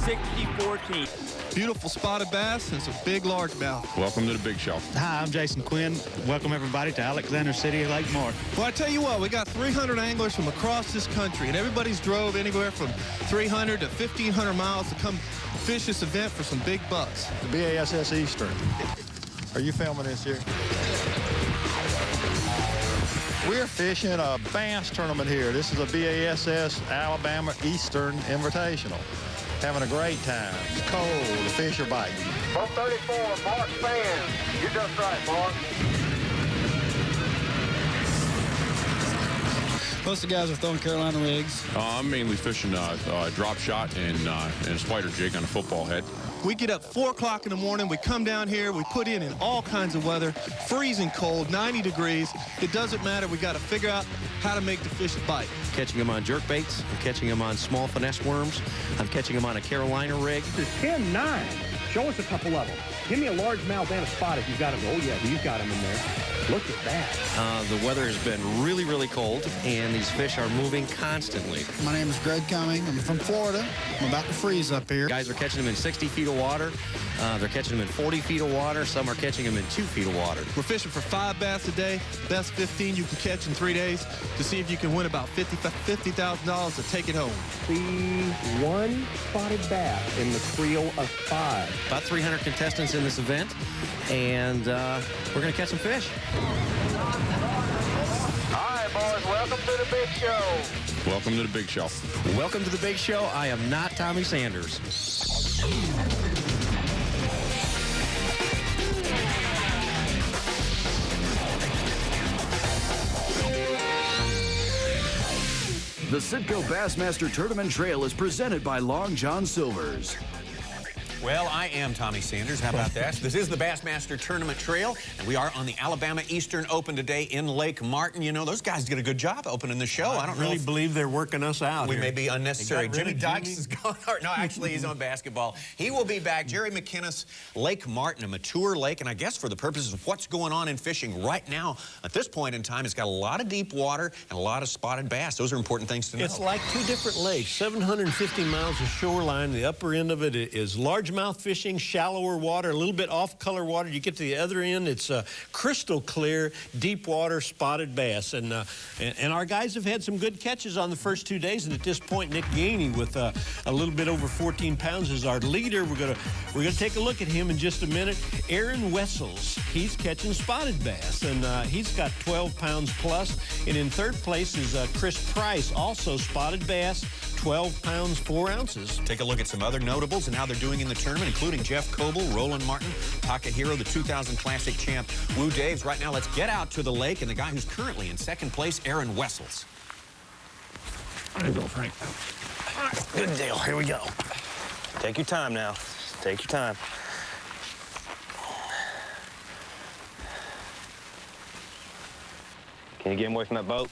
60-14. Beautiful spotted bass and some big largemouth. Welcome to the Big Show. Hi, I'm Jason Quinn. Welcome everybody to Alexander City, Lake Martin. Well, I tell you what, we got 300 anglers from across this country, and everybody's drove anywhere from 300 to 1,500 miles to come fish this event for some big bucks. The BASS Eastern. Are you filming this here? We're fishing a bass tournament here. This is a BASS Alabama Eastern Invitational. Having a great time. It's cold. The fish are biting. 134, Mark Fan. You're just right, Mark. Most of the guys are throwing Carolina rigs. I'm mainly fishing drop shot and spider jig on a football head. We get up 4 o'clock in the morning, we come down here, we put in all kinds of weather, freezing cold, 90 degrees. It doesn't matter, we got to figure out how to make the fish bite. Catching them on jerk baits, I'm catching them on small finesse worms, I'm catching them on a Carolina rig. This is 10-9. Show us a couple of them. Give me a largemouth and a spot if you've got them. Oh, yeah, he's got them in there. Look at that. The weather has been really, really cold, and these fish are moving constantly. My name is Greg Cumming. I'm from Florida. I'm about to freeze up here. Guys are catching them in 60 feet of water. They're catching them in 40 feet of water. Some are catching them in 2 feet of water. We're fishing for 5 bass a day, best 15 you can catch in 3 days to see if you can win about $50,000 to take it home. See one spotted bass in the trio of 5. About 300 contestants in this event, and we're going to catch some fish. All right, boys, welcome to the Big Show. Welcome to the Big Show. Welcome to the Big Show. I am not Tommy Sanders. The Citgo Bassmaster Tournament Trail is presented by Long John Silver's. Well, I am Tommy Sanders. How about that? This is the Bassmaster Tournament Trail, and we are on the Alabama Eastern Open today in Lake Martin. You know, those guys did a good job opening the show. I don't really believe they're working us out. We may be unnecessary. Jimmy Dykes is gone. No, actually, he's on basketball. He will be back. Jerry McInnes, Lake Martin, a mature lake, and I guess for the purposes of what's going on in fishing right now, at this point in time, it's got a lot of deep water and a lot of spotted bass. Those are important things to know. It's like 2 different lakes, 750 miles of shoreline. The upper end of it is largemouth fishing, shallower water, a little bit off-color water. You get to the other end, it's crystal clear, deep water, spotted bass. And our guys have had some good catches on the first 2 days. And at this point, Nick Gainey with a little bit over 14 pounds is our leader. We're gonna take a look at him in just a minute. Aaron Wessels, he's catching spotted bass, and he's got 12 pounds plus. And in third place is Chris Price, also spotted bass, 12 pounds, 4 ounces. Take a look at some other notables and how they're doing in the tournament, including Jeff Coble, Roland Martin, Takahiro, the 2000 Classic champ, Woo Daves. Right now, let's get out to the lake, and the guy who's currently in second place, Aaron Wessels. There you go, Frank. All right, good deal. Here we go. Take your time now. Take your time. Can you get him away from that boat?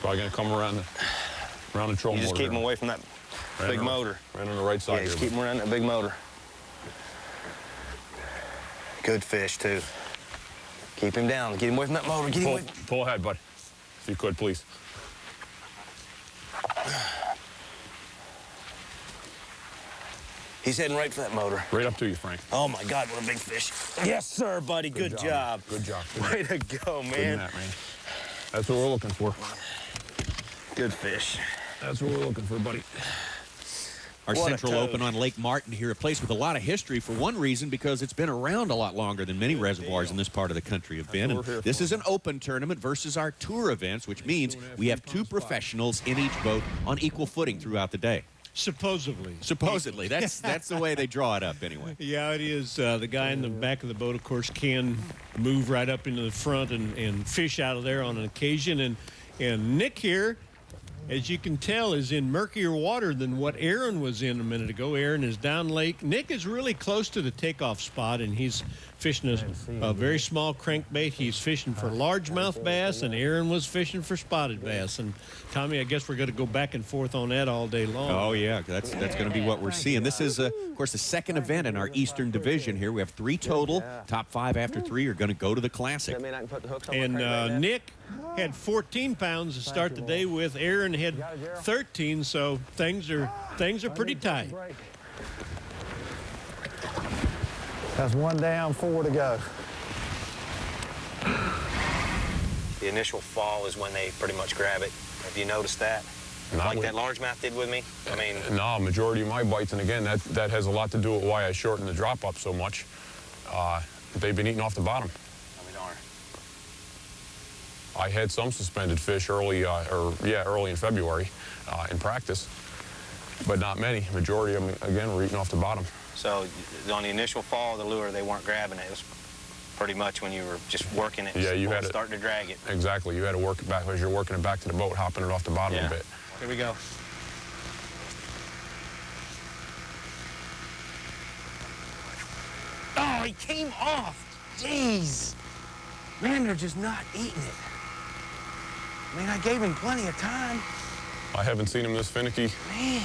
Probably going to come around the troll motor. You just keep him away from that big motor. Right on the right side. Yeah, just keep him around that big motor. Good fish, too. Keep him down. Get him away from that motor. Get him away. Pull ahead, bud. If you could, please. He's heading right for that motor. Right up to you, Frank. Oh, my God, what a big fish. Yes, sir, buddy. Good job. Good job. Way to go, man. Good net, man. That's what we're looking for. Good fish. That's what we're looking for, buddy. Our Central Open on Lake Martin here, a place with a lot of history for one reason, because it's been around a lot longer than many reservoirs in this part of the country have been. And this is an open tournament versus our tour events, which means we have 2 professionals in each boat on equal footing throughout the day. Supposedly. Supposedly. That's the way they draw it up anyway. Yeah, it is. The guy in the back of the boat, of course, can move right up into the front and fish out of there on an occasion. And Nick here, as you can tell, is in murkier water than what Aaron was in a minute ago. Aaron is down lake. Nick is really close to the takeoff spot, and he's fishing a very small crankbait. He's fishing for largemouth bass, and Aaron was fishing for spotted bass. And Tommy, I guess we're going to go back and forth on that all day long. Oh, yeah, that's going to be what we're seeing. This is, of course, the second event in our Eastern Division here. We have 3 total. Top 5 after 3 are going to go to the Classic. And Nick had 14 pounds to start the day with. Aaron had 13, so things are pretty tight. That's 1 down, 4 to go. The initial fall is when they pretty much grab it. Have you noticed that? Like that largemouth did with me? I mean... No, majority of my bites, and again, that has a lot to do with why I shortened the drop up so much. They've been eating off the bottom. I mean, darn. I had some suspended fish early in February in practice, but not many. Majority of them, again, were eating off the bottom. So on the initial fall of the lure, they weren't grabbing it. It was pretty much when you were just working it, starting to drag it. Exactly. You had to work it back as you're working it back to the boat, hopping it off the bottom a bit. Here we go. Oh, he came off. Jeez. Man, they're just not eating it. I mean, I gave him plenty of time. I haven't seen him this finicky. Man.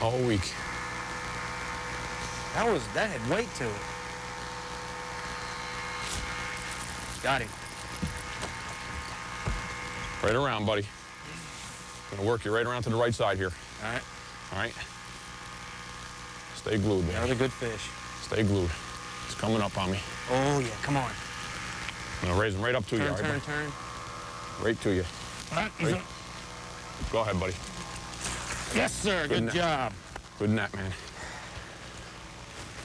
All week. That had weight to it. Got him. Right around, buddy. Gonna work you right around to the right side here. All right. All right. Stay glued, man. Another good fish. Stay glued. It's coming up on me. Oh, yeah, come on. I'm gonna raise him right up to you. Turn. Right to you. All right, right. Go ahead, buddy. Yes, sir. Good job. Good net, man.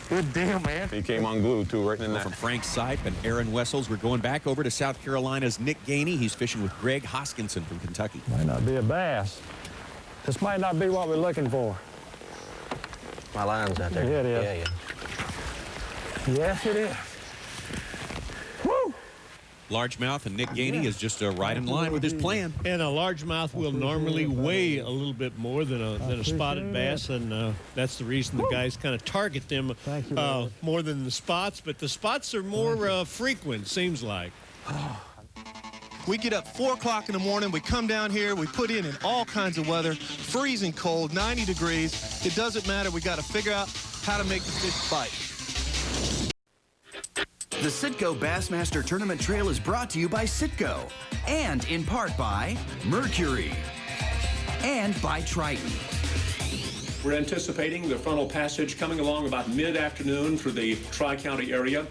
Good deal, man. He came unglued, too, right in the net. From Frank Sipe and Aaron Wessels, we're going back over to South Carolina's Nick Gainey. He's fishing with Greg Hoskinson from Kentucky. Might not be a bass. This might not be what we're looking for. My line's out there. Yeah, it is. Yeah. Yes, it is. Woo! Largemouth, and Nick Gainey is just right in line with his plan. And a largemouth will normally weigh a little bit more than a spotted bass, and that's the reason the guys kind of target them more than the spots. But the spots are more frequent, seems like. We get up 4 o'clock in the morning, we come down here, we put in all kinds of weather, freezing cold, 90 degrees. It doesn't matter, we got to figure out how to make the fish bite. The Citgo Bassmaster Tournament Trail is brought to you by Citgo, and in part by Mercury, and by Triton. We're anticipating the frontal passage coming along about mid-afternoon through the Tri-County area.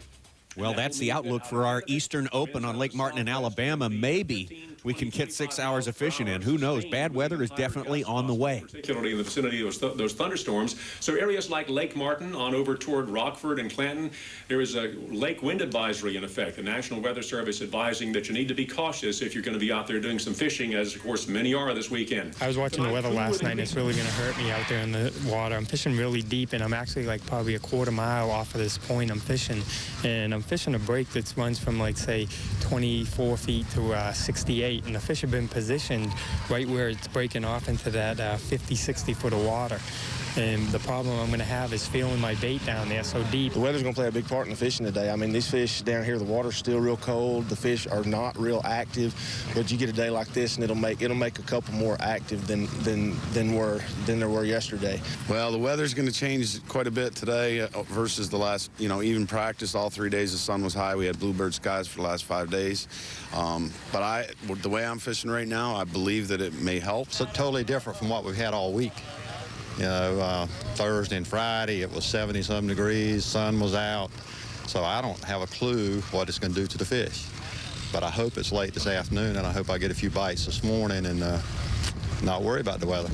Well, that's the outlook for our Eastern Open on Lake Martin in Alabama. Maybe we can get 6 hours of fishing in. Who knows? Bad weather is definitely on the way. Particularly in the vicinity of those thunderstorms. So areas like Lake Martin on over toward Rockford and Clanton, there is a lake wind advisory in effect. The National Weather Service advising that you need to be cautious if you're going to be out there doing some fishing, as, of course, many are this weekend. I was watching the weather last night, and it's really going to hurt me out there in the water. I'm fishing really deep, and I'm actually like probably a quarter mile off of this point I'm fishing. And I'm fishing a break that runs from, like, say, 24 feet to 68, and the fish have been positioned right where it's breaking off into that 50, 60 foot of water. And the problem I'm going to have is feeling my bait down there so deep. The weather's going to play a big part in the fishing today. I mean, these fish down here, the water's still real cold. The fish are not real active, but you get a day like this, and it'll make a couple more active than there were yesterday. Well, the weather's going to change quite a bit today versus the last, even practice. All 3 days the sun was high. We had bluebird skies for the last 5 days. But the way I'm fishing right now, I believe that it may help. So totally different from what we've had all week. Thursday and Friday, it was 70-some degrees, sun was out. So I don't have a clue what it's going to do to the fish. But I hope it's late this afternoon, and I hope I get a few bites this morning and not worry about the weather.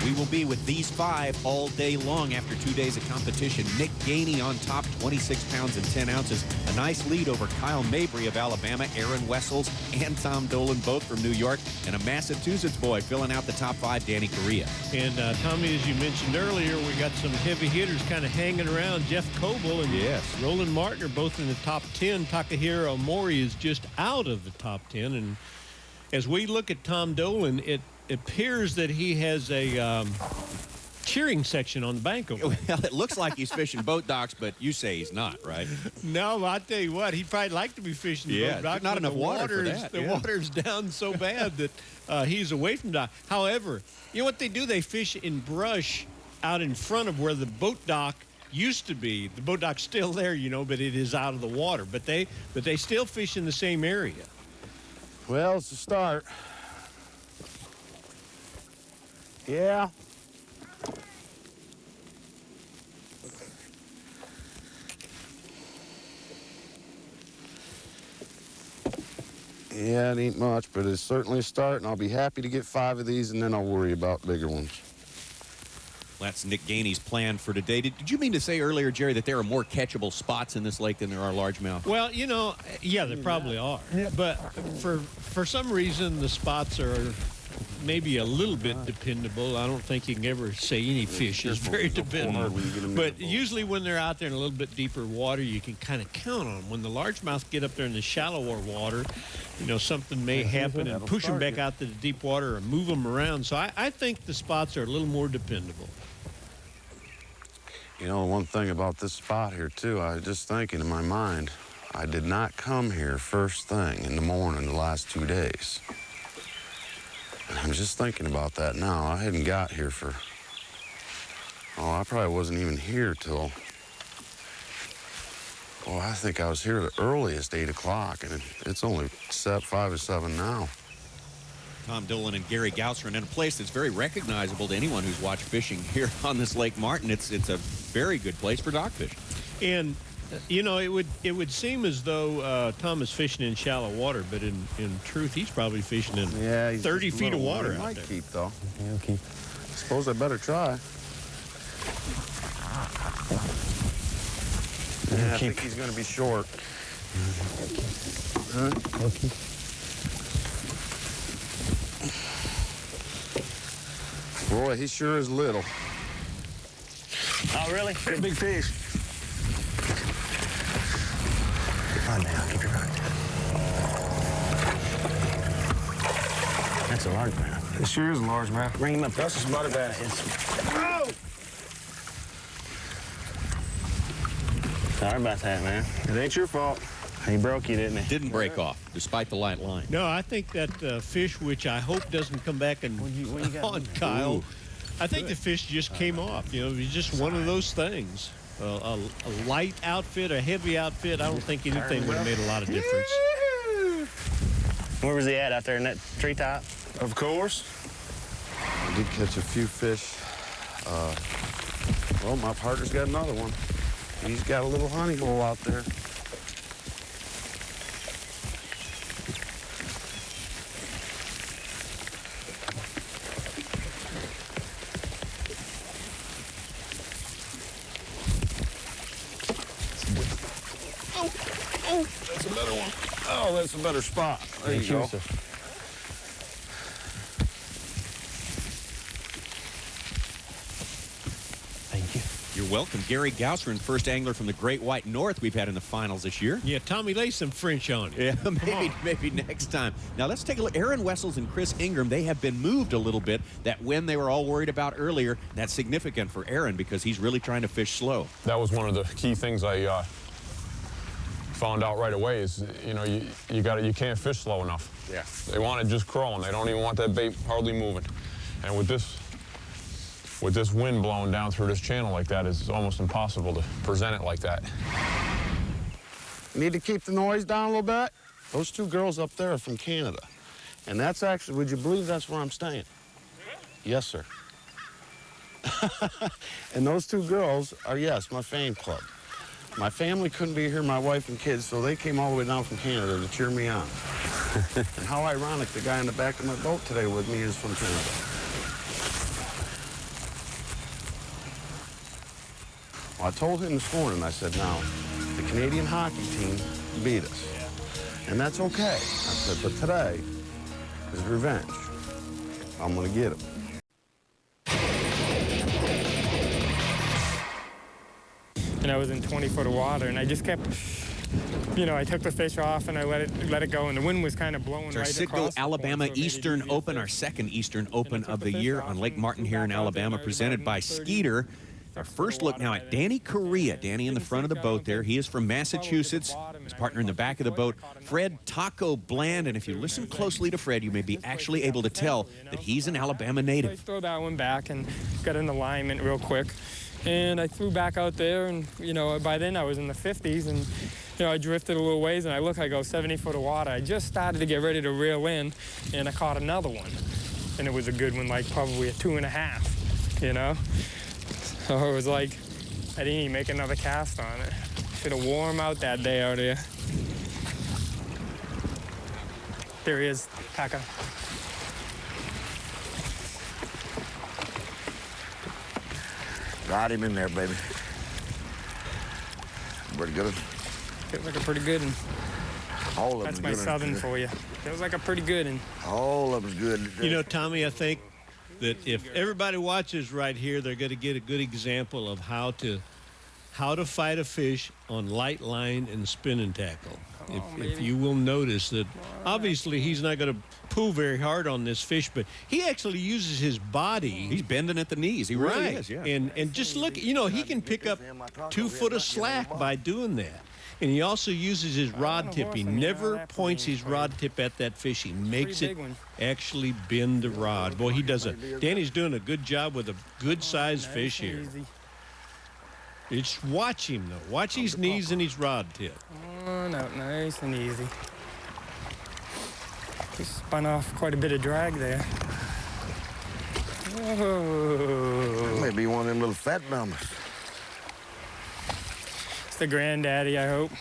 We will be with these 5 all day long after 2 days of competition. Nick Gainey on top, 26 pounds and 10 ounces. A nice lead over Kyle Mabry of Alabama, Aaron Wessels, and Tom Dolan, both from New York. And a Massachusetts boy filling out the top 5, Danny Correa. And, Tommy, as you mentioned earlier, we got some heavy hitters kind of hanging around. Jeff Coble and Roland Martin are both in the top 10. Takahiro Omori is just out of the top 10. And as we look at Tom Dolan, it appears that he has a cheering section on the bank over there. Well, it looks like he's fishing boat docks, but you say he's not, right? No, I'll tell you what, he'd probably like to be fishing the boat dock. Not enough water for that. The water's down so bad that he's away from dock. However, you know what they do? They fish in brush out in front of where the boat dock used to be. The boat dock's still there, you know, but it is out of the water. But they still fish in the same area. Well, it's a start. Yeah. Yeah, it ain't much, but it's certainly a start, and I'll be happy to get 5 of these, and then I'll worry about bigger ones. That's Nick Gainey's plan for today. Did you mean to say earlier, Jerry, that there are more catchable spots in this lake than there are largemouth? Well, you know, yeah, there probably are. But for some reason, the spots are maybe a little bit dependable. I don't think you can ever say any fish is very dependable. But usually when they're out there in a little bit deeper water, you can kind of count on them. When the largemouth get up there in the shallower water, you know, something may happen and push them back out to the deep water or move them around. So I think the spots are a little more dependable. You know, one thing about this spot here, too, I was just thinking in my mind, I did not come here first thing in the morning the last 2 days. And I'm just thinking about that now. I hadn't got here for, I probably wasn't even here till, I think I was here the earliest, 8 o'clock, and it's only 5 or 7 now. Tom Dolan and Gary Gausser in a place that's very recognizable to anyone who's watched fishing here on this Lake Martin. It's a very good place for dock fishing. And you know, it would seem as though Tom is fishing in shallow water, but in truth, he's probably fishing in 30 feet of water out might there. Keep though. He'll keep. Suppose I better try. Yeah, I think he's going to be short. Huh? Okay. Boy, he sure is little. Oh, really? You're a big fish. Come on now, keep your rod. That's a largemouth. It sure is a largemouth. Bring him up. That's a spotted bass. Oh! Sorry about that, man. It ain't your fault. He broke you, didn't he? Didn't break off, despite the light line. No, I think that fish, which I hope doesn't come back and on Kyle, I think the fish just came off. You know, it was just one of those things. A light outfit, a heavy outfit, I don't think anything would have made a lot of difference. Where was he at, out there in that treetop? Of course. I did catch a few fish. Well, my partner's got another one. He's got a little honey hole out there. Oh, that's a better one. Oh, that's a better spot. There you go. Thank you. You're welcome. Gary Gausser, first angler from the Great White North we've had in the finals this year. Yeah, Tommy, lay some French on it. Yeah, maybe next time. Now, let's take a look. Aaron Wessels and Chris Ingram, they have been moved a little bit. That win they were all worried about earlier, that's significant for Aaron because he's really trying to fish slow. That was one of the key things I found out right away is, you know, you can't fish slow enough. Yeah. They want it just crawling. They don't even want that bait hardly moving. And with this wind blowing down through this channel like that, it's almost impossible to present it like that. Need to keep the noise down a little bit. Those 2 girls up there are from Canada. And that's actually, would you believe that's where I'm staying? Yes, sir. And those 2 girls are, yes, my fan club. My family couldn't be here, my wife and kids, so they came all the way down from Canada to cheer me on. And how ironic, the guy in the back of my boat today with me is from Canada. Well, I told him this morning, I said, now, the Canadian hockey team beat us. And that's okay. I said, but today is revenge. I'm going to get him. And I was in 20 foot of water, and I just kept you know, I took the fish off and I let it go, and the wind was kind of blowing It's our right Citgo across. Alabama Eastern Open, our second Eastern Open of the year on Lake Martin here in Alabama, presented by Skeeter. Our first look now at Danny Correa. Danny in the front of the boat there. He is from Massachusetts. His partner in the back of the boat, Fred Taco Bland. And if you listen closely to Fred, you may be actually able to tell that he's an Alabama native. I throw that one back and got in alignment real quick. And I threw back out there, and, you know, by then I was in the 50s, and, you know, I drifted a little ways, and I go 70 foot of water. I just started to get ready to reel in, and I caught another one. And it was a good one, like probably a 2.5, you know? So it was like, I didn't even make another cast on it. Should have wore him out that day out there. There he is, Taka. Got him in there, baby. Pretty good. Feels like a pretty good one. All of That's them my good. southern for you. Feels like a pretty good one. All of them's good. You know, Tommy, I think that if everybody watches right here, they're going to get a good example of how to fight a fish on light line and spinning tackle. If you will notice that, obviously he's not going to pull very hard on this fish, but he actually uses his body. He's bending at the knees. He really is, yeah. And just look, you know, he can pick up 2 foot of slack by doing that. And he also uses his rod tip. He never points his rod tip at that fish. He makes it actually bend the rod. Boy, he does Danny's doing a good job with a good-sized fish here. It's watch him, though. Watch his knees and his rod tip. Oh, no, nice and easy. Just spun off quite a bit of drag there. That may be one of them little fat numbers. It's the granddaddy, I hope.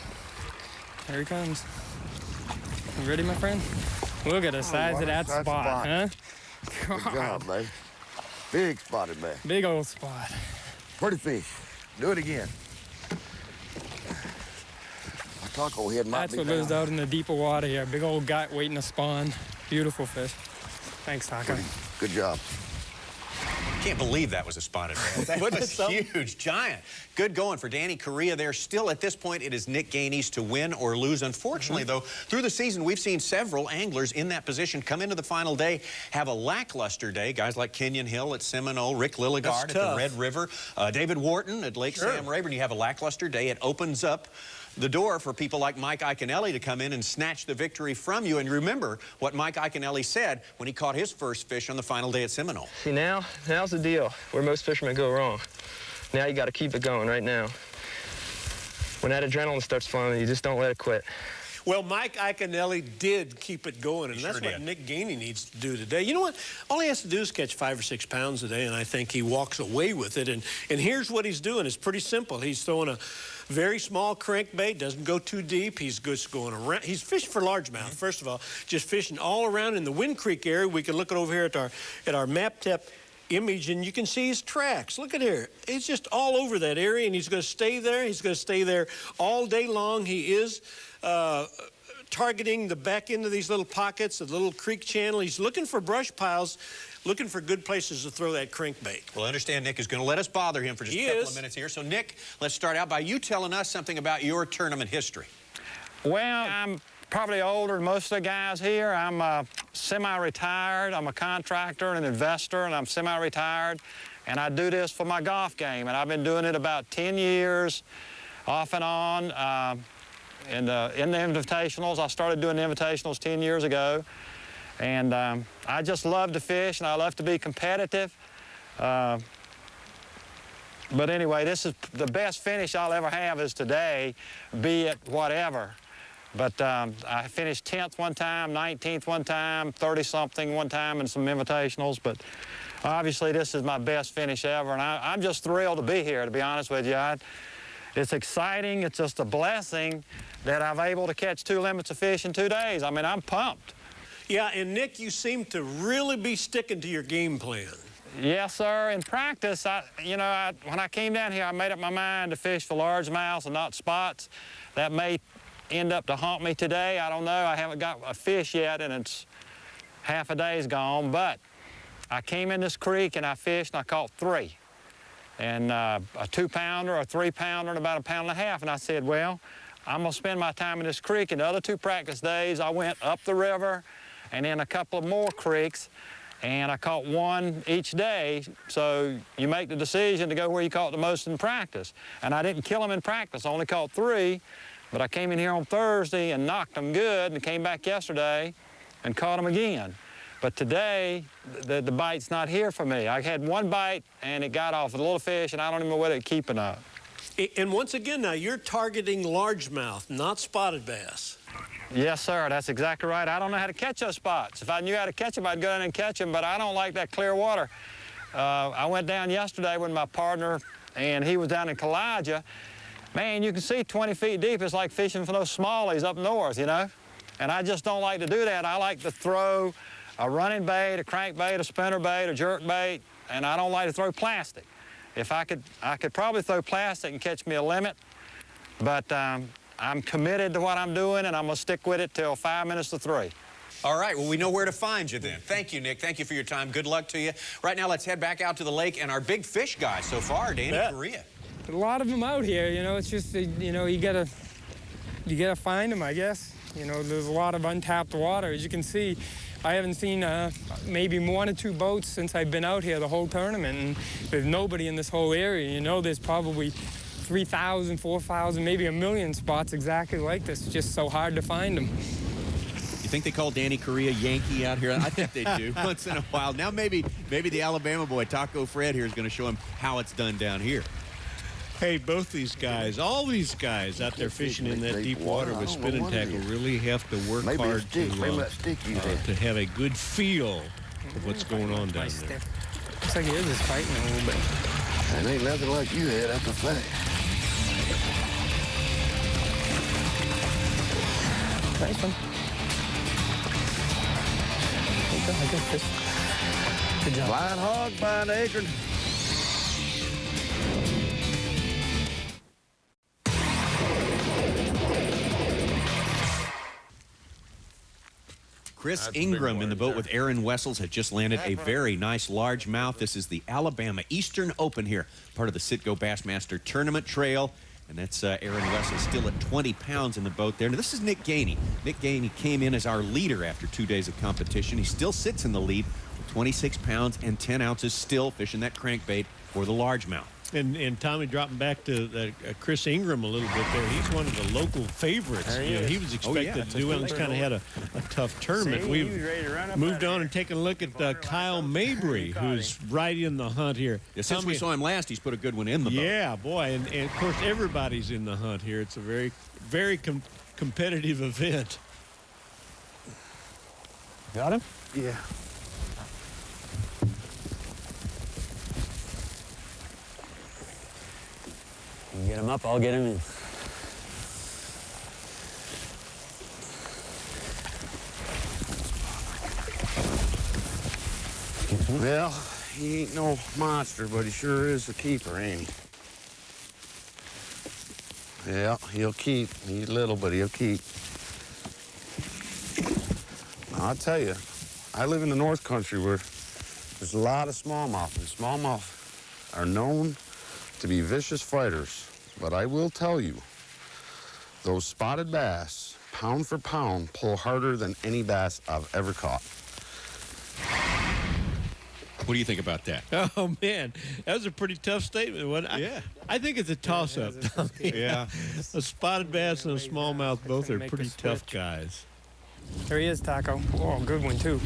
Here he comes. You ready, my friend? Look at the size of that spot, huh? Good job, baby. Big spotted bass. Big old spot. Pretty fish. Do it again. My taco head might That's be what lives out in the deeper water here. Big old guy waiting to spawn. Beautiful fish. Thanks, Taco. Good job. Can't believe that was a spotted bass. That was huge, giant. Good going for Danny Correa there. Still, at this point, it is Nick Gainey's to win or lose. Unfortunately, though, through the season, we've seen several anglers in that position come into the final day, have a lackluster day. Guys like Kenyon Hill at Seminole, Rick Lilligard at the Red River, David Wharton at Lake Sam Rayburn. You have a lackluster day. It opens up the door for people like Mike Iaconelli to come in and snatch the victory from you. And remember what Mike Iaconelli said when he caught his first fish on the final day at Seminole. See, now's the deal where most fishermen go wrong. Now you got to keep it going right now. When that adrenaline starts flowing, you just don't let it quit. Well, Mike Iaconelli did keep it going, and that's what Nick Gainey needs to do today. You know what? All he has to do is catch 5 or 6 pounds a day, and I think he walks away with it. And here's what he's doing. It's pretty simple. He's throwing a very small crankbait, doesn't go too deep. He's just going around. He's fishing for largemouth, first of all, just fishing all around in the Wind Creek area. We can look over here at our map tip image, and you can see his tracks. Look at here. It's just all over that area, and he's going to stay there. He's going to stay there all day long. He is targeting the back end of these little pockets, the little creek channel. He's looking for brush piles, looking for good places to throw that crankbait. Well, I understand Nick is going to let us bother him for just a couple of minutes here. So, Nick, let's start out by you telling us something about your tournament history. Well, I'm probably older than most of the guys here. I'm semi-retired. I'm a contractor and an investor, and I'm semi-retired. And I do this for my golf game, and I've been doing it about 10 years, off and on. In the invitationals, I started doing the invitationals 10 years ago. And I just love to fish, and I love to be competitive. But anyway, this is the best finish I'll ever have is today, be it whatever. But I finished 10th one time, 19th one time, 30-something one time in some invitationals. But obviously, this is my best finish ever, and I'm just thrilled to be here, to be honest with you. It's exciting. It's just a blessing that I'm able to catch 2 limits of fish in 2 days. I mean, I'm pumped. Yeah, and Nick, you seem to really be sticking to your game plan. Yes, sir. In practice, when I came down here, I made up my mind to fish for largemouths and not spots. That may end up to haunt me today. I don't know. I haven't got a fish yet, and it's half a day's gone. But I came in this creek, and I fished, and I caught 3. And a 2-pounder, a 3-pounder, and about a 1.5 pounds. And I said, well, I'm going to spend my time in this creek. And the other 2 practice days, I went up the river and in a couple of more creeks, and I caught 1 each day. So you make the decision to go where you caught the most in practice. And I didn't kill them in practice. I only caught 3, but I came in here on Thursday and knocked them good, and came back yesterday and caught them again. But today, the bite's not here for me. I had 1 bite, and it got off with a little fish, and I don't even know what it's keeping up. And once again, now, you're targeting largemouth, not spotted bass. Yes, sir, that's exactly right. I don't know how to catch those spots. If I knew how to catch them, I'd go in and catch them, but I don't like that clear water. I went down yesterday with my partner, and he was down in Kalijah. Man, you can see 20 feet deep. It's like fishing for those smallies up north, you know? And I just don't like to do that. I like to throw a running bait, a crankbait, a spinner bait, a jerk bait, and I don't like to throw plastic. If I could probably throw plastic and catch me a limit, but I'm committed to what I'm doing, and I'm going to stick with it till 5 minutes to 3. All right, well, we know where to find you then. Thank you, Nick. Thank you for your time. Good luck to you. Right now, let's head back out to the lake and our big fish guy so far, Danny Correa. A lot of them out here, you know. It's just, you know, you gotta find them, I guess. You know, there's a lot of untapped water. As you can see, I haven't seen maybe 1 or 2 boats since I've been out here the whole tournament, and there's nobody in this whole area. You know, there's probably 3,000, 4,000, maybe 1 million spots exactly like this. It's just so hard to find them. You think they call Danny Correa Yankee out here? I think they do once in a while. Now maybe the Alabama boy, Taco Fred, here is going to show him how it's done down here. Hey, both these guys, all these guys out there fishing in that deep water with spinning tackle really have to work hard to have a good feel of what's going on down there. Looks like he is just fighting a little bit. And ain't nothing like you had after fact. Nice one. Good fish. Good job. Flying hog, flying acorn. Chris Ingram in the boat with Aaron Wessels had just landed a very nice largemouth. This is the Alabama Eastern Open here, part of the Citgo Bassmaster Tournament Trail. And that's Aaron Wessels still at 20 pounds in the boat there. Now, this is Nick Gainey. Nick Gainey came in as our leader after 2 days of competition. He still sits in the lead with 26 pounds and 10 ounces, still fishing that crankbait for the largemouth. And Tommy, dropping back to Chris Ingram a little bit there, he's one of the local favorites. You know, he was expected to do well. He's kind of had a tough tournament. We've moved on and taken a look at Kyle Mabry, who's right in the hunt here. Yeah, since we saw him last, he's put a good one in the boat. Yeah, boy, and of course everybody's in the hunt here. It's a very, very competitive event. Got him? Yeah. You get him up, I'll get him in. Well, he ain't no monster, but he sure is a keeper, ain't he? Yeah, he'll keep. He's little, but he'll keep. I'll tell you, I live in the North Country where there's a lot of smallmouth, and smallmouth are known to be vicious fighters. But I will tell you, those spotted bass, pound for pound, pull harder than any bass I've ever caught. What do you think about that? Oh, man, that was a pretty tough statement. Yeah. I think it's a toss-up. Yeah. A spotted bass and a smallmouth both are pretty tough guys. There he is, Taco. Oh, good one, too.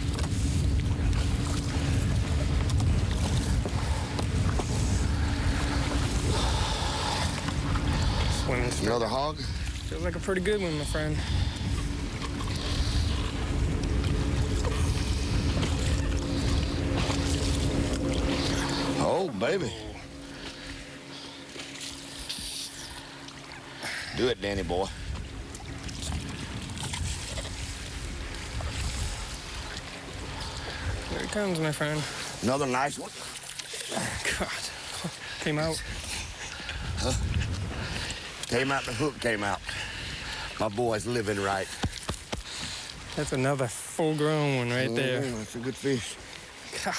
Another hog? Feels like a pretty good one, my friend. Oh, baby. Do it, Danny boy. Here he comes, my friend. Another nice one. God. Came out. Huh? Came out, the hook came out. My boy's living right. That's another full-grown one right there. That's a good fish. God.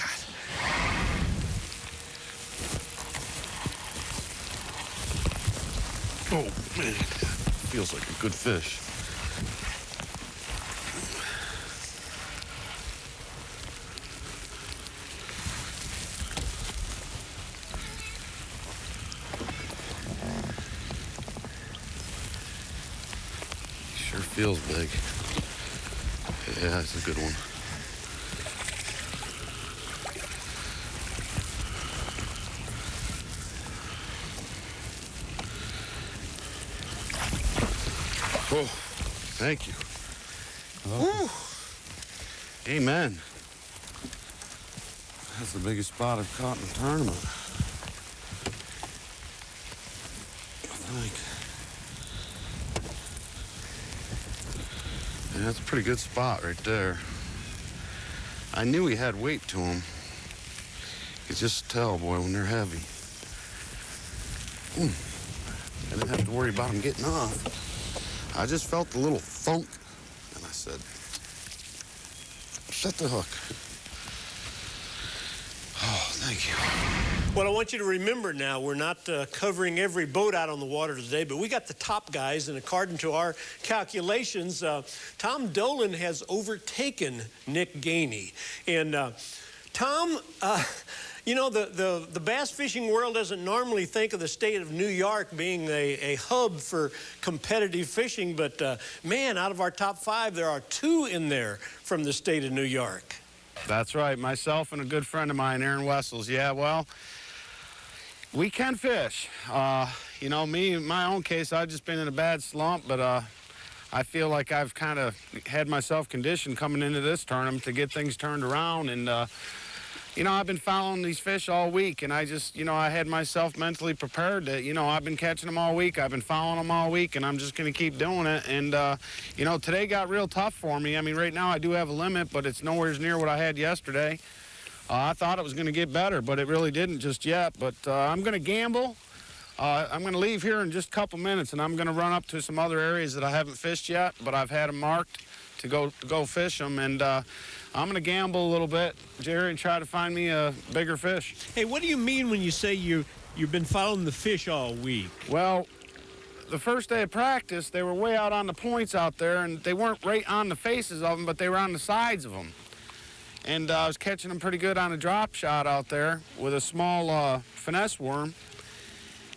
Oh, man. feels like a good fish. Sure feels big. Yeah, that's a good one. Oh, thank you. Woo. Amen. That's the biggest spot I've caught in the tournament. I think. Yeah, that's a pretty good spot right there. I knew he had weight to him. You could just tell, boy, when they're heavy. I didn't have to worry about him getting off. I just felt a little thunk, and I said, set the hook. Oh, thank you. Well, I want you to remember now, we're not covering every boat out on the water today, but we got the top guys, and according to our calculations, Tom Dolan has overtaken Nick Gainey. And Tom, you know, the bass fishing world doesn't normally think of the state of New York being a hub for competitive fishing, but man, out of our top 5, there are 2 in there from the state of New York. That's right, myself and a good friend of mine, Aaron Wessels. Yeah, well, we can fish. You know, me, in my own case, I've just been in a bad slump, but I feel like I've kind of had myself conditioned coming into this tournament to get things turned around. And, you know, I've been following these fish all week, and I just, you know, I had myself mentally prepared that, you know, I've been catching them all week. I've been following them all week, and I'm just going to keep doing it. And, you know, today got real tough for me. I mean, right now I do have a limit, but it's nowhere near what I had yesterday. I thought it was going to get better, but it really didn't just yet. But I'm going to gamble. I'm going to leave here in just a couple minutes, and I'm going to run up to some other areas that I haven't fished yet, but I've had them marked to go fish them. And I'm going to gamble a little bit, Jerry, and try to find me a bigger fish. Hey, what do you mean when you say you've been following the fish all week? Well, the first day of practice, they were way out on the points out there, and they weren't right on the faces of them, but they were on the sides of them. And I was catching them pretty good on a drop shot out there with a small finesse worm.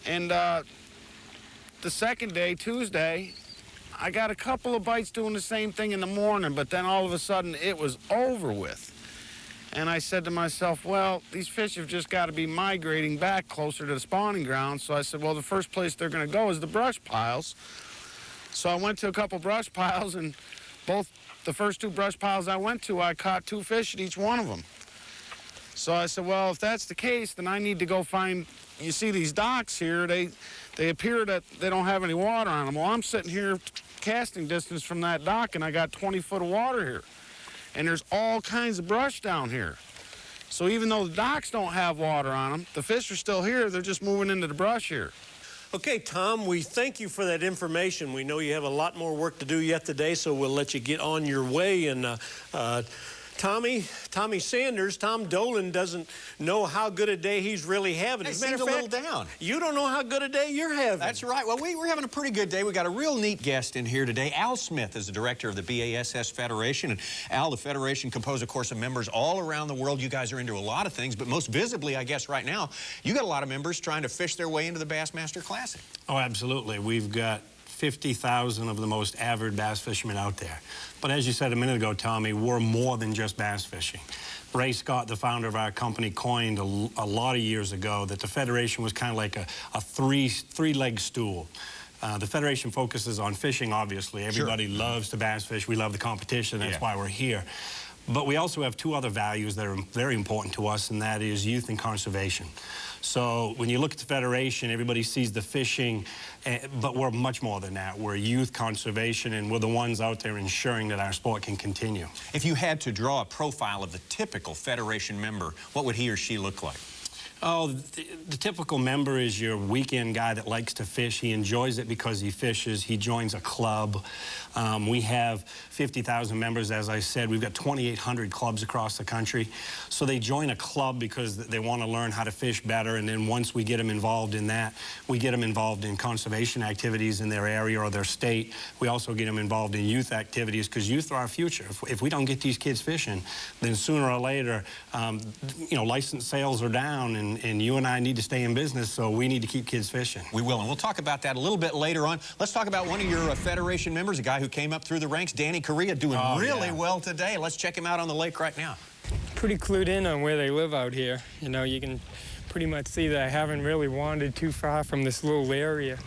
And the second day, Tuesday, I got a couple of bites doing the same thing in the morning, but then all of a sudden it was over with. And I said to myself, well, these fish have just got to be migrating back closer to the spawning ground. So I said, well, the first place they're going to go is the brush piles. So I went to a couple brush piles, and the first 2 brush piles I went to, I caught 2 fish at each one of them. So I said, well, if that's the case, then I need to go find, you see these docks here, they appear that they don't have any water on them. Well, I'm sitting here casting distance from that dock, and I got 20 foot of water here. And there's all kinds of brush down here. So even though the docks don't have water on them, the fish are still here, they're just moving into the brush here. Okay, Tom, we thank you for that information. We know you have a lot more work to do yet today, so we'll let you get on your way. And Tommy Sanders, Tom Dolan doesn't know how good a day he's really having. He seems a little down. You don't know how good a day you're having. That's right. Well, we're having a pretty good day. We got a real neat guest in here today. Al Smith is the director of the BASS Federation. And Al, the Federation composed, of course, of members all around the world. You guys are into a lot of things, but most visibly, I guess, right now, you got a lot of members trying to fish their way into the Bassmaster Classic. Oh, absolutely. We've got 50,000 of the most avid bass fishermen out there. But as you said a minute ago, Tommy, we're more than just bass fishing. Ray Scott, the founder of our company, coined a lot of years ago that the Federation was kind of like a three-leg stool. The Federation focuses on fishing, obviously. Everybody loves to bass fish. We love the competition. That's why we're here. But we also have 2 other values that are very important to us, and that is youth and conservation. So when you look at the Federation, everybody sees the fishing, but we're much more than that. We're youth conservation, and we're the ones out there ensuring that our sport can continue. If you had to draw a profile of the typical Federation member, what would he or she look like? Oh, the typical member is your weekend guy that likes to fish. He enjoys it because he fishes. He joins a club. We have 50,000 members, as I said. We've got 2,800 clubs across the country. So they join a club because they want to learn how to fish better. And then once we get them involved in that, we get them involved in conservation activities in their area or their state. We also get them involved in youth activities because youth are our future. If we don't get these kids fishing, then sooner or later, you know, license sales are down, and you and I need to stay in business, so we need to keep kids fishing. We will, and we'll talk about that a little bit later on. Let's talk about one of your Federation members, a guy who came up through the ranks, Danny Correa, doing really well today. Let's check him out on the lake right now. Pretty clued in on where they live out here. You know, you can pretty much see that I haven't really wandered too far from this little area.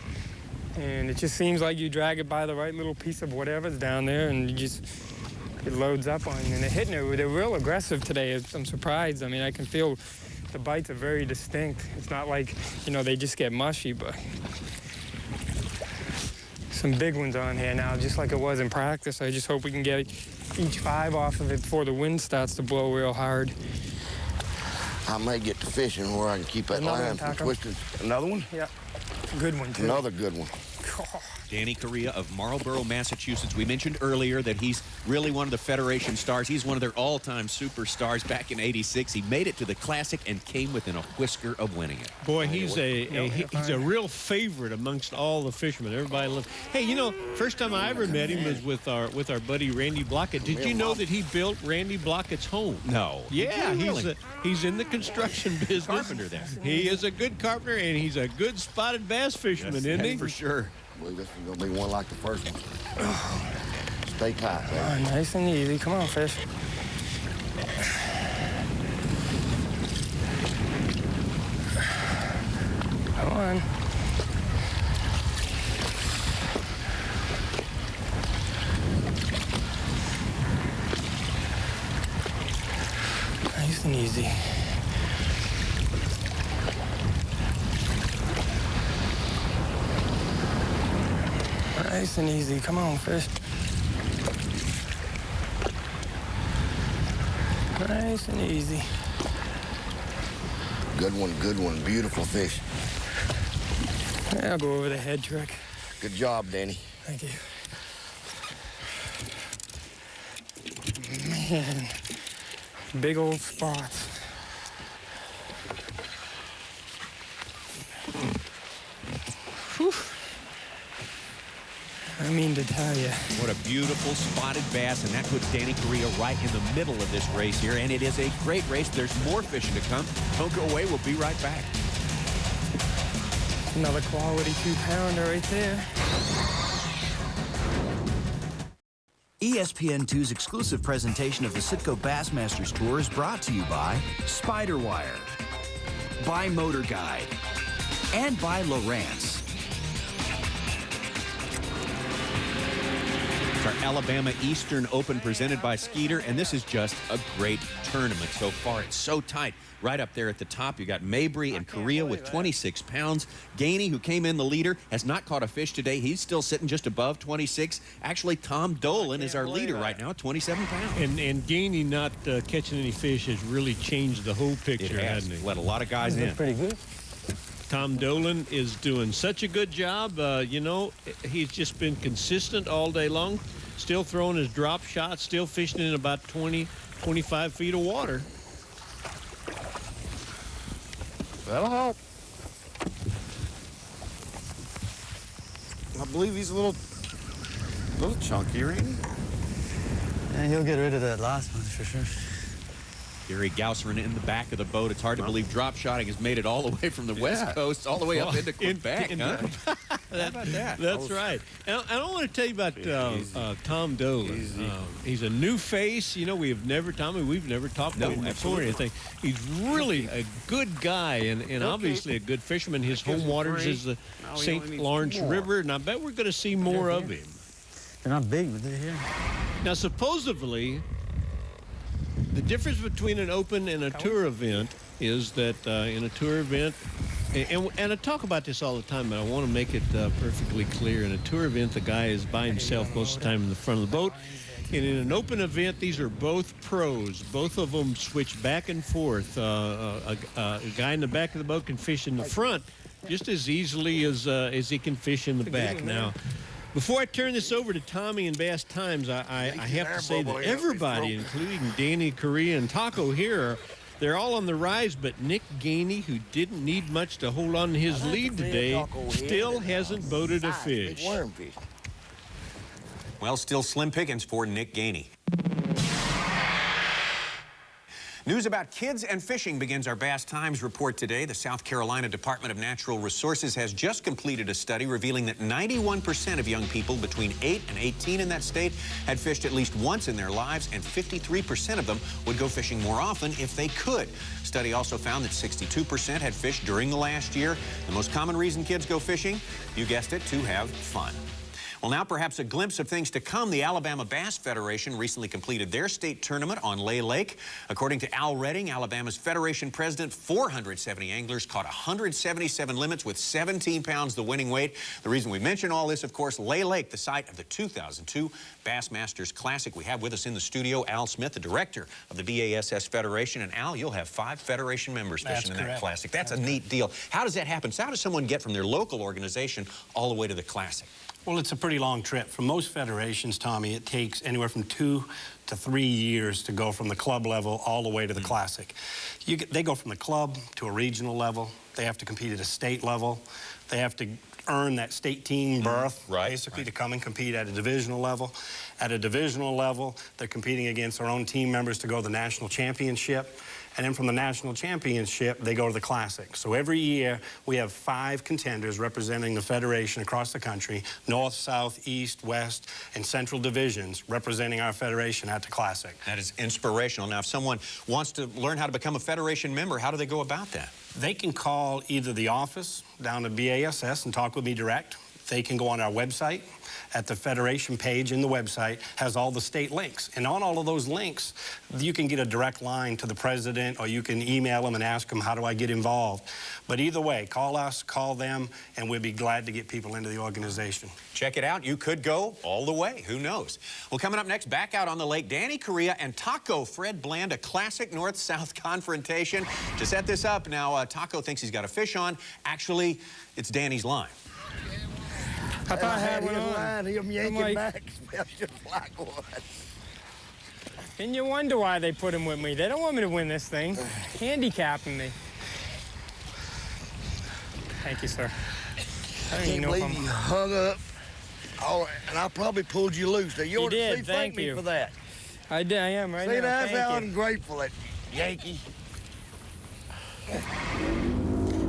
And it just seems like you drag it by the right little piece of whatever's down there, and you just, it loads up on you. And they're hitting it. They're real aggressive today. I'm surprised. I mean, I can feel the bites are very distinct. It's not like, you know, they just get mushy, but some big ones on here now, just like it was in practice. I just hope we can get each 5 off of it before the wind starts to blow real hard. I may get to fishing where I can keep that line from twisting. Another one? Yeah, good one too. Another good one. Danny Correa of Marlborough, Massachusetts. We mentioned earlier that he's really one of the Federation stars. He's one of their all-time superstars. Back in '86, he made it to the Classic and came within a whisker of winning it. Boy, he's a real favorite amongst all the fishermen. Everybody loves. Hey, you know, first time I ever met him was with our buddy Randy Blockett. Did you know that he built Randy Blockett's home? No. Yeah, he's in the construction business. Carpenter there. He is a good carpenter, and he's a good spotted bass fisherman, isn't he? For sure. I believe this is going to be one like the first one. Stay tight, baby. Oh, nice and easy. Come on, fish. Come on. Nice and easy. Nice and easy. Come on, fish. Nice and easy. Good one. Beautiful fish. Yeah, I'll go over the head trick. Good job, Danny. Thank you. Man, big old spots. Whew. I mean to tell you. What a beautiful spotted bass, and that puts Danny Correa right in the middle of this race here, and it is a great race. There's more fishing to come. Don't go away. We'll be right back. Another quality 2-pounder right there. ESPN2's exclusive presentation of the Citgo Bassmasters Tour is brought to you by Spiderwire, by Motor Guide, and by Lowrance. Our Alabama Eastern Open presented by Skeeter, and this is just a great tournament so far. It's so tight. Right up there at the top, you got Mabry and Correa with 26 pounds. Gainey, who came in the leader, has not caught a fish today. He's still sitting just above 26. Actually, Tom Dolan is our leader right now, 27 pounds. And Gainey not catching any fish has really changed the whole picture, hasn't it? Let a lot of guys in. Pretty good. Tom Dolan is doing such a good job. You know, he's just been consistent all day long, still throwing his drop shots, still fishing in about 20, 25 feet of water. That'll help. I believe he's a little chunky, ain't he? Yeah, he'll get rid of that last one for sure. Gary Gausserin in the back of the boat. It's hard to believe drop shotting has made it all the way from the West Coast all the way up into Quebec. How about that? That's right. And I want to tell you about Tom Dolan. He's a new face. You know, we've never talked to him before or anything. He's really a good guy and obviously a good fisherman. His home waters is the St. Lawrence River, and I bet we're going to see more of him. They're not big, but they're here. Now, supposedly, the difference between an open and a tour event is that in a tour event, and I talk about this all the time, but I want to make it perfectly clear. In a tour event, the guy is by himself most of the time in the front of the boat. And in an open event, these are both pros. Both of them switch back and forth. A guy in the back of the boat can fish in the front just as easily as he can fish in the back. Now, before I turn this over to Tommy and Bass Times, I have to say that everybody, including Danny Correa and Taco here, they're all on the rise, but Nick Gainey, who didn't need much to hold on to his lead today, still hasn't boated a fish. Well, still slim pickings for Nick Gainey. News about kids and fishing begins our Bass Times report today. The South Carolina Department of Natural Resources has just completed a study revealing that 91% of young people between 8 and 18 in that state had fished at least once in their lives, and 53% of them would go fishing more often if they could. The study also found that 62% had fished during the last year. The most common reason kids go fishing, you guessed it, to have fun. Well, now perhaps a glimpse of things to come. The Alabama Bass Federation recently completed their state tournament on Lay Lake. According to Al Redding, Alabama's Federation president, 470 anglers caught 177 limits with 17 pounds the winning weight. The reason we mention all this, of course, Lay Lake, the site of the 2002 Bassmasters Classic. We have with us in the studio Al Smith, the director of the BASS Federation. And Al, you'll have 5 Federation members fishing in that Classic. That's a neat deal. How does that happen? So how does someone get from their local organization all the way to the Classic? Well, it's a pretty long trip. For most federations, Tommy, it takes anywhere from 2 to 3 years to go from the club level all the way to the Classic. They go from the club to a regional level. They have to compete at a state level. They have to earn that state team berth, basically, to come and compete at a divisional level. At a divisional level, they're competing against their own team members to go to the national championship. And then from the national championship, they go to the Classic. So every year, we have 5 contenders representing the Federation across the country, North, South, East, West, and Central divisions representing our Federation at the Classic. That is inspirational. Now, if someone wants to learn how to become a Federation member, how do they go about that? They can call either the office down to BASS and talk with me direct. They can go on our website. At the Federation page in the website has all the state links. And on all of those links, you can get a direct line to the president, or you can email them and ask them, how do I get involved? But either way, call us, call them, and we'll be glad to get people into the organization. Check it out. You could go all the way. Who knows? Well, coming up next, back out on the lake, Danny Correa and Taco Fred Bland, a classic north-south confrontation. To set this up, now Taco thinks he's got a fish on. Actually, it's Danny's line. I thought I had one on. Him yanking back smells just like one. And you wonder why they put him with me. They don't want me to win this thing. Handicapping me. Thank you, sir. I can't believe you hung up. Oh, and I probably pulled you loose. Now, you ought to thank me for that. I am right now. See, that's how ungrateful that Yankee.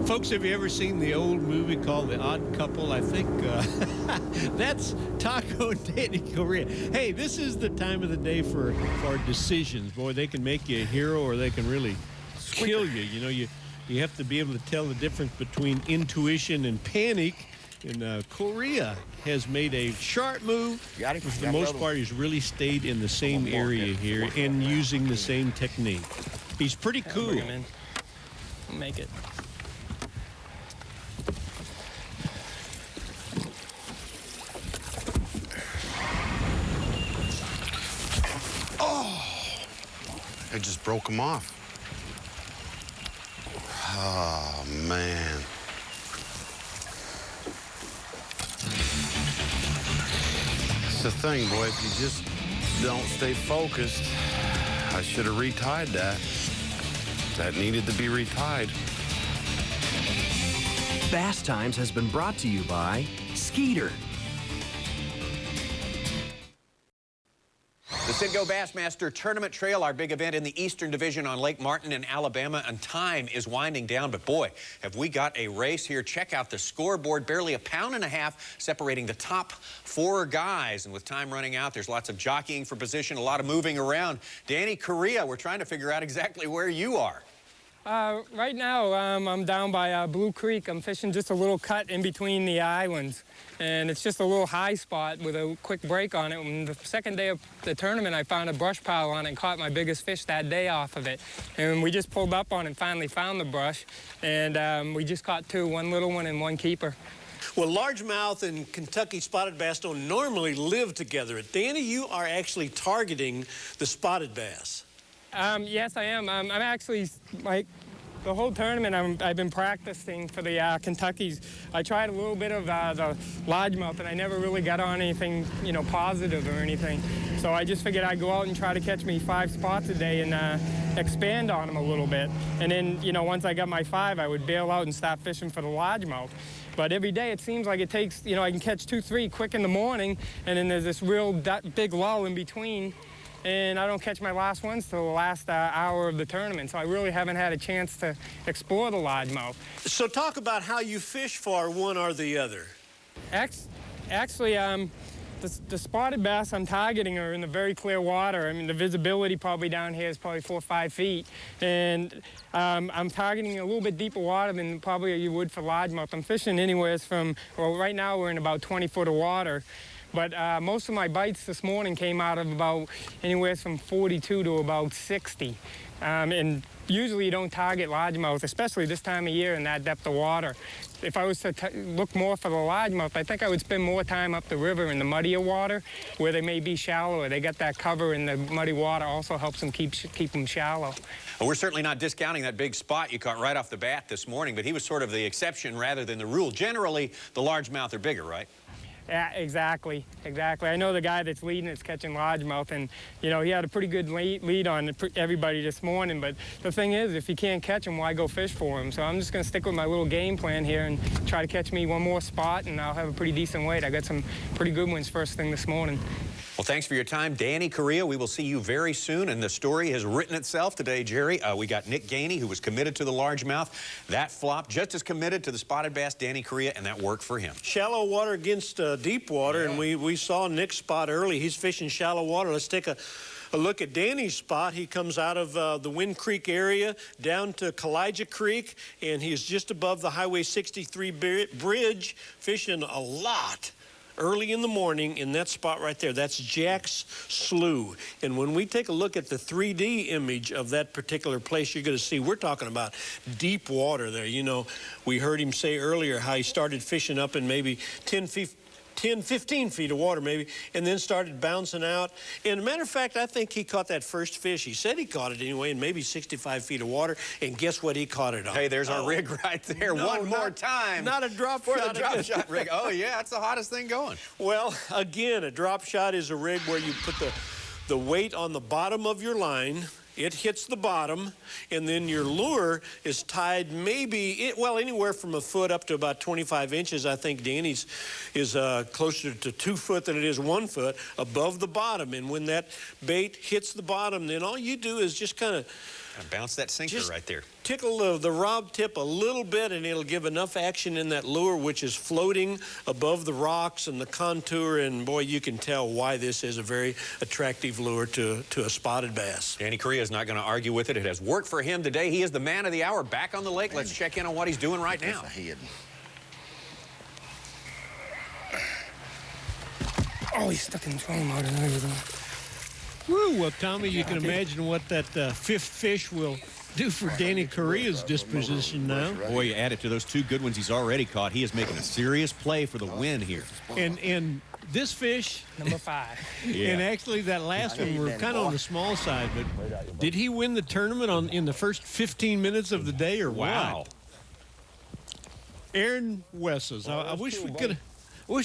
Folks, have you ever seen the old movie called The Odd Couple? I think that's Taco and Danny Correa. Hey, this is the time of the day for decisions. Boy, they can make you a hero or they can really kill you. You know, you have to be able to tell the difference between intuition and panic. And Correa has made a sharp move. For the most part, he's really stayed in the same area here and using the same technique. He's pretty cool. Make it. It just broke him off. Oh, man. That's the thing, boy. If you just don't stay focused, I should have retied that. That needed to be retied. Bass Times has been brought to you by Skeeter. The Citgo Bassmaster Tournament Trail, our big event in the Eastern Division on Lake Martin in Alabama, and time is winding down. But boy, have we got a race here. Check out the scoreboard, barely a pound and a half separating the top 4 guys. And with time running out, there's lots of jockeying for position, a lot of moving around. Danny Correa, we're trying to figure out exactly where you are. Right now, I'm down by Blue Creek. I'm fishing just a little cut in between the islands. And it's just a little high spot with a quick break on it. And the second day of the tournament, I found a brush pile on it and caught my biggest fish that day off of it. And we just pulled up on it and finally found the brush. And we just caught 2, one little one and one keeper. Well, largemouth and Kentucky spotted bass don't normally live together. Danny, you are actually targeting the spotted bass. Yes, I am. I'm actually, the whole tournament, I've been practicing for the Kentuckies. I tried a little bit of the largemouth, and I never really got on anything, positive or anything. So I just figured I'd go out and try to catch me 5 spots a day and expand on them a little bit. And then, once I got my 5, I would bail out and start fishing for the largemouth. But every day it seems like it takes, I can catch 2, 3 quick in the morning, and then there's this real big lull in between, and I don't catch my last ones till the last hour of the tournament. So I really haven't had a chance to explore the largemouth. So talk about how you fish for one or the other. Actually, the spotted bass I'm targeting are in the very clear water. I mean, the visibility probably down here is probably 4 or 5 feet. And I'm targeting a little bit deeper water than probably you would for largemouth. I'm fishing anywhere from, well, right now we're in about 20 foot of water. But most of my bites this morning came out of about anywhere from 42 to about 60. And usually you don't target largemouth, especially this time of year in that depth of water. If I was to look more for the largemouth, I think I would spend more time up the river in the muddier water where they may be shallower. They got that cover, and the muddy water also helps them keep them shallow. Well, we're certainly not discounting that big spot you caught right off the bat this morning, but he was sort of the exception rather than the rule. Generally, the largemouth are bigger, right? Yeah, exactly. I know the guy that's leading is catching largemouth, and he had a pretty good lead on everybody this morning. But the thing is, if you can't catch him, why go fish for him? So I'm just going to stick with my little game plan here and try to catch me one more spot, and I'll have a pretty decent weight. I got some pretty good ones first thing this morning. Well, thanks for your time, Danny Correa. We will see you very soon, and the story has written itself today, Jerry. We got Nick Gainey, who was committed to the largemouth. That flopped, just as committed to the spotted bass, Danny Correa, and that worked for him. Shallow water against deep water, yeah. And we saw Nick's spot early. He's fishing shallow water. Let's take a look at Danny's spot. He comes out of the Wind Creek area down to Kalijah Creek, and he is just above the Highway 63 bridge, fishing a lot early in the morning in that spot right there. That's Jack's Slough. And when we take a look at the 3D image of that particular place, you're going to see we're talking about deep water there. We heard him say earlier how he started fishing up in maybe 10-15 feet of water maybe, and then started bouncing out. And a matter of fact, I think he caught that first fish. He said he caught it anyway in maybe 65 feet of water, and guess what he caught it on? Hey, there's our rig right there. No, One more time. Not a drop for shot. The drop shot rig. Oh, yeah, that's the hottest thing going. Well, again, a drop shot is a rig where you put the weight on the bottom of your line. It hits the bottom, and then your lure is tied anywhere from a foot up to about 25 inches. I think Danny's is closer to 2 foot than it is 1 foot above the bottom. And when that bait hits the bottom, then all you do is just kind of bounce that sinker right there. Tickle the rod tip a little bit, and it'll give enough action in that lure, which is floating above the rocks and the contour. And boy, you can tell why this is a very attractive lure to a spotted bass. Danny Correa is not going to argue with it. It has worked for him today. He is the man of the hour back on the lake. Let's check in on what he's doing right now. Oh, he's stuck in the trolling motor. Woo, well, Tommy, you can imagine what that fifth fish will do for Danny Correa's disposition now. Boy, you add it to those 2 good ones he's already caught. He is making a serious play for the win here. And this fish, number 5. Yeah. And actually that last one, we're kind of on the small side, but did he win the tournament in the first 15 minutes of the day or wow. what? Aaron Wessels. I wish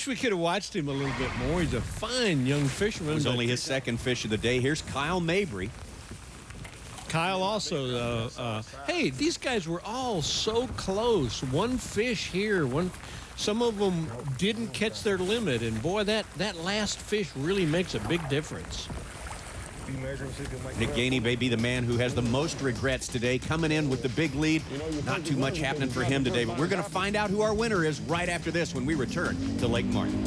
we could have watched him a little bit more. He's a fine young fisherman. It was only his second fish of the day. Here's Kyle Mabry. Kyle also, hey, these guys were all so close. One fish here, some of them didn't catch their limit, and boy, that last fish really makes a big difference. Nick Gainey may be the man who has the most regrets today, coming in with the big lead. Not too much happening for him today, but we're going to find out who our winner is right after this when we return to Lake Martin.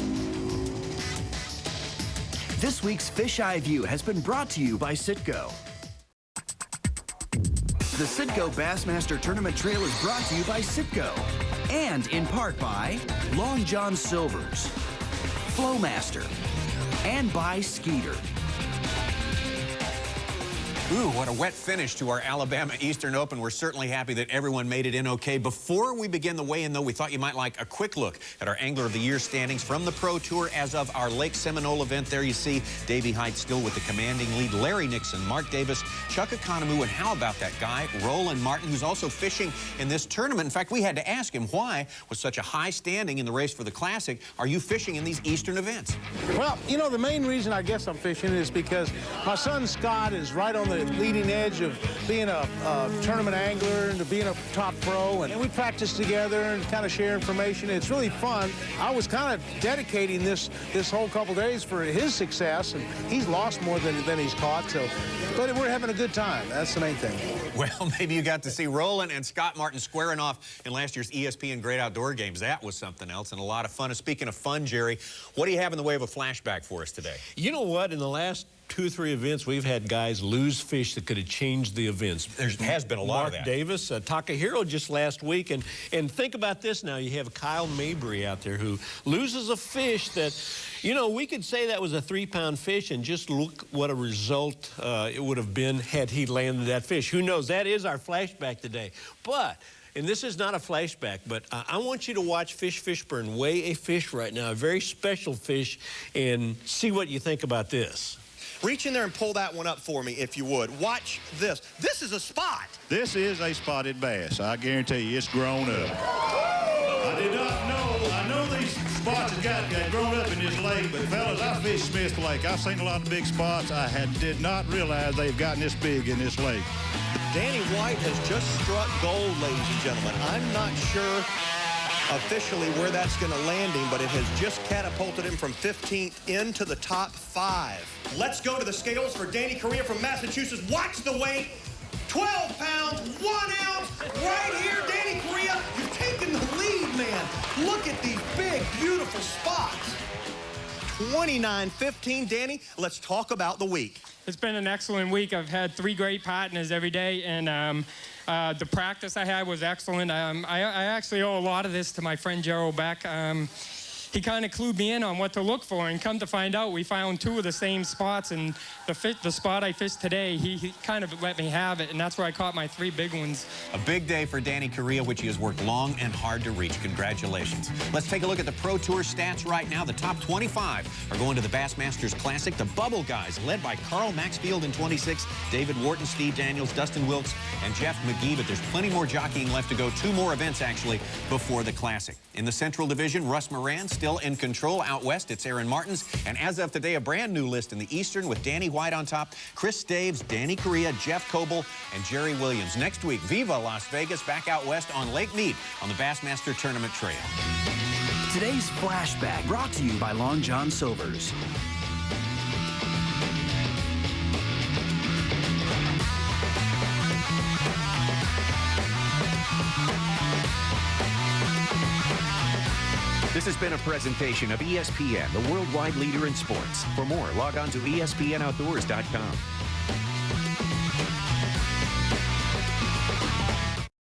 This week's Fish Eye View has been brought to you by Citgo. The Citgo Bassmaster Tournament Trail is brought to you by Citgo and in part by Long John Silver's, Flowmaster, and by Skeeter. Ooh, what a wet finish to our Alabama Eastern Open. We're certainly happy that everyone made it in okay. Before we begin the weigh-in, though, we thought you might like a quick look at our Angler of the Year standings from the Pro Tour as of our Lake Seminole event. There you see Davey Height still with the commanding lead. Larry Nixon, Mark Davis, Chuck Economou, and how about that guy, Roland Martin, who's also fishing in this tournament. In fact, we had to ask him why, with such a high standing in the race for the Classic, are you fishing in these Eastern events? Well, you know, the main reason I guess I'm fishing is because my son Scott is right on the leading edge of being a tournament angler and being a top pro, and we practice together and kind of share information. It's really fun. I was kind of dedicating this whole couple days for his success, and he's lost more than he's caught, so, but we're having a good time. That's the main thing. Well, maybe you got to see Roland and Scott Martin squaring off in last year's ESPN Great Outdoor Games. That was something else and a lot of fun. And speaking of fun, Jerry, what do you have in the way of a flashback for us today? You know what? In the last 2 or 3 events, we've had guys lose fish that could have changed the events. There has been a lot of that. Mark Davis, Takahiro just last week. And think about this now. You have Kyle Mabry out there who loses a fish that, you know, we could say that was a 3-pound fish, and just look what a result it would have been had he landed that fish. Who knows? That is our flashback today. But, and this is not a flashback, but I want you to watch Fish Fishburne weigh a fish right now, a very special fish, and see what you think about this. Reach in there and pull that one up for me, if you would. Watch this. This is a spot. This is a spotted bass. I guarantee you, it's grown up. I did not know. I know these spots have got grown up in this lake, but fellas, I fished Smith Lake. I've seen a lot of big spots. I did not realize they've gotten this big in this lake. Danny White has just struck gold, ladies and gentlemen. I'm not sure officially where that's going to land him, but it has just catapulted him from 15th into the top 5. Let's go to the scales for Danny Correa from Massachusetts. Watch the weight. 12 pounds, 1 ounce, right here, Danny Correa. You've taken the lead, man. Look at these big, beautiful spots. 29.15, Danny. Let's talk about the week. It's been an excellent week. I've had 3 great partners every day, and the practice I had was excellent. I actually owe a lot of this to my friend Gerald Beck. He kind of clued me in on what to look for, and come to find out, we found 2 of the same spots, and the spot I fished today, he kind of let me have it, and that's where I caught my 3 big ones. A big day for Danny Correa, which he has worked long and hard to reach. Congratulations. Let's take a look at the Pro Tour stats right now. The top 25 are going to the Bassmasters Classic. The Bubble Guys, led by Carl Maxfield in 26, David Wharton, Steve Daniels, Dustin Wilkes, and Jeff McGee, but there's plenty more jockeying left to go. 2 more events, actually, before the Classic. In the Central Division, Russ Moran still in control. Out west, it's Aaron Martins. And as of today, a brand new list in the Eastern with Danny White on top, Chris Staves, Danny Correa, Jeff Coble, and Jerry Williams. Next week, Viva Las Vegas, back out west on Lake Mead on the Bassmaster Tournament Trail. Today's Flashback brought to you by Long John Silver's. This has been a presentation of ESPN, the worldwide leader in sports. For more, log on to ESPNOutdoors.com.